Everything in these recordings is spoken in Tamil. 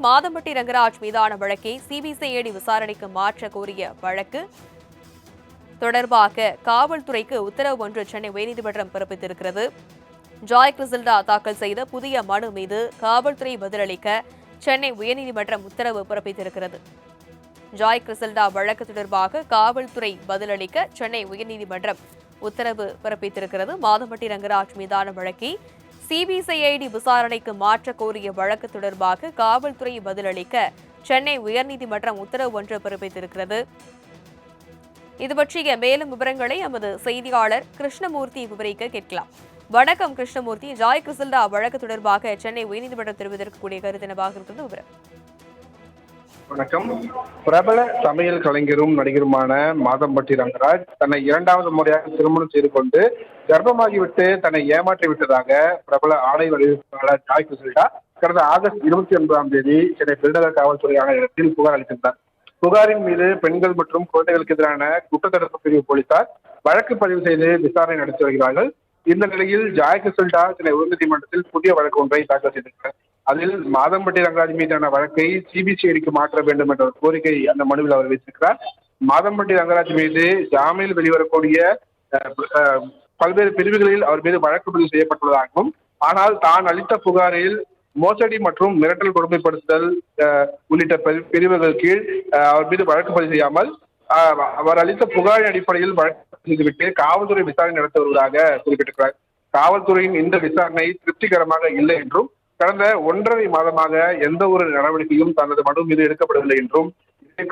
மாதம்பட்டி ரங்கராஜ் மீதான வழக்கை சிபிசிஐடி விசாரணைக்கு மாற்ற கோரிய வழக்கு தொடர்பாக காவல்துறைக்கு உத்தரவு ஒன்று சென்னை உயர்நீதிமன்றம் பிறப்பித்திருக்கிறது. ஜாய் கிறிசல்டா தாக்கல் செய்த புதிய மனு மீது காவல்துறை பதிலளிக்க சென்னை உயர்நீதிமன்றம் உத்தரவு பிறப்பித்திருக்கிறது. ஜாய் கிறிசல்டா வழக்கு தொடர்பாக காவல்துறை பதிலளிக்க சென்னை உயர்நீதிமன்றம் உத்தரவு பிறப்பித்திருக்கிறது. மாதம்பட்டி ரங்கராஜ் மீதான வழக்கை சிபிசிஐடி விசாரணைக்கு மாற்ற கோரிய வழக்கு தொடர்பாக காவல்துறை பதிலளிக்க சென்னை உயர்நீதிமன்றம் உத்தரவு ஒன்று பிறப்பித்திருக்கிறது. இது பற்றிய மேலும் விவரங்களை எமது செய்தியாளர் கிருஷ்ணமூர்த்தி விவரிக்க கேட்கலாம். வணக்கம் கிருஷ்ணமூர்த்தி. ஜாய் கிறிசல்டா வழக்கு தொடர்பாக சென்னை உயர்நீதிமன்றம் தெரிவித்திருக்கக்கூடிய கருத்து என்னவாக இருக்கிறது? விவரம். வணக்கம். பிரபல சமையல் கலைஞரும் நடிகருமான மாதம்பட்டி ரங்கராஜ் தன்னை இரண்டாவது முறையாக திருமணம் செய்து கொண்டு கர்ப்பமாகிவிட்டு தன்னை ஏமாற்றி விட்டதாக பிரபல ஆடை வடிவமைப்பாளர் ஜாய் கிறிசல்டா கடந்த ஆகஸ்ட் 29ஆம் தேதி சென்னை பெருநகர் காவல்துறை ஆணையத்தில் புகார் அளித்திருந்தார். புகாரின் மீது பெண்கள் மற்றும் குழந்தைகளுக்கு எதிரான குற்றத்தடுப்பு பிரிவு போலீசார் வழக்கு பதிவு செய்து விசாரணை நடத்தி வருகிறார்கள். இந்த நிலையில் ஜாய் கிறிசல்டா சென்னை உயர்நீதிமன்றத்தில் புதிய வழக்கு ஒன்றை தாக்கல் செய்திருக்கிறார். அதில் மாதம்பட்டி ரங்கராஜ் மீதான வழக்கை சிபிசிஐடிக்கு மாற்ற வேண்டும் என்ற கோரிக்கை அந்த மனுவில் அவர் வைத்திருக்கிறார். மாதம்பட்டி ரங்கராஜ் மீது ஜாமீனில் வெளிவரக்கூடிய பல்வேறு பிரிவுகளில் அவர் மீது வழக்கு பதிவு செய்யப்பட்டுள்ளதாகவும், ஆனால் தான் அளித்த புகாரில் மோசடி மற்றும் மிரட்டல் கொடுமைப்படுத்துதல் உள்ளிட்ட பிரிவுகள் கீழ் அவர் மீது வழக்கு பதிவு செய்யாமல் அவர் அளித்த புகாரின் அடிப்படையில் வழக்கு செய்துவிட்டு காவல்துறை விசாரணை நடத்தி வருவதாக குறிப்பிட்டிருக்கிறார். காவல்துறையின் இந்த விசாரணை திருப்திகரமாக இல்லை என்றும், கடந்த 1.5 மாதமாக எந்த ஒரு நடவடிக்கையும் தனது மனு மீது எடுக்கப்படவில்லை என்றும்,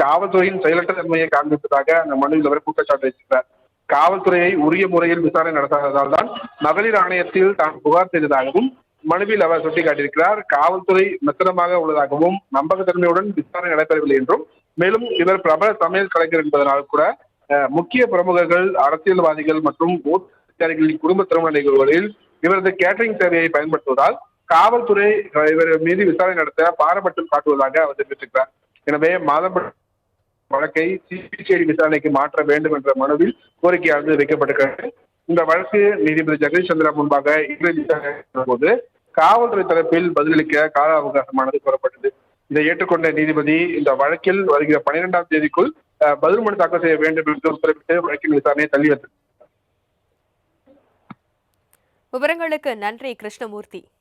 காவல்துறையின் செயலற்ற தன்மையை காண்பிப்பதாக அந்த மனுவில் அவர் குற்றச்சாட்டு வைத்திருக்கிறார். காவல்துறையை உரிய முறையில் விசாரணை நடத்தாததால் தான் மகளிர் ஆணையத்தில் தான் புகார் செய்ததாகவும் மனுவில் அவர் சுட்டிக்காட்டியிருக்கிறார். காவல்துறை மெத்தனமாக உள்ளதாகவும் நம்பகத்தன்மையுடன் விசாரணை நடைபெறவில்லை என்றும், மேலும் இவர் பிரபல சமையல் கலைஞர் என்பதனால் கூட முக்கிய பிரமுகர்கள், அரசியல்வாதிகள் மற்றும் அதிகாரிகளின் குடும்ப திருமண நிகழ்வுகளில் இவரது கேட்டரிங் சேவையை பயன்படுத்துவதால் காவல்துறை இவர் மீது விசாரணை நடத்த பாரபட்சம் காட்டுவதாக அவர் தெரிவித்திருக்கிறார். எனவே மாதம்பட்டி வழக்கை சிபிசிஐடி விசாரணைக்கு மாற்ற வேண்டும் என்ற மனுவில் கோரிக்கையானது வைக்கப்பட்டிருக்கிறது. இந்த வழக்கு நீதிபதி ஜெகதீஷ் சந்திரா முன்பாக இன்று விசாரணை போது காவல்துறை தரப்பில் பதிலளிக்க கால அவகாசமானது கோரப்பட்டது. இதை ஏற்றுக்கொண்ட நீதிபதி இந்த வழக்கில் வருகிற 12ஆம் தேதிக்குள் பதில் மனு தாக்கல் செய்ய வேண்டும் என்று உத்தரவிட்டு வழக்கின் விசாரணையை தள்ளி வைத்தது. விவரங்களுக்கு நன்றி கிருஷ்ணமூர்த்தி.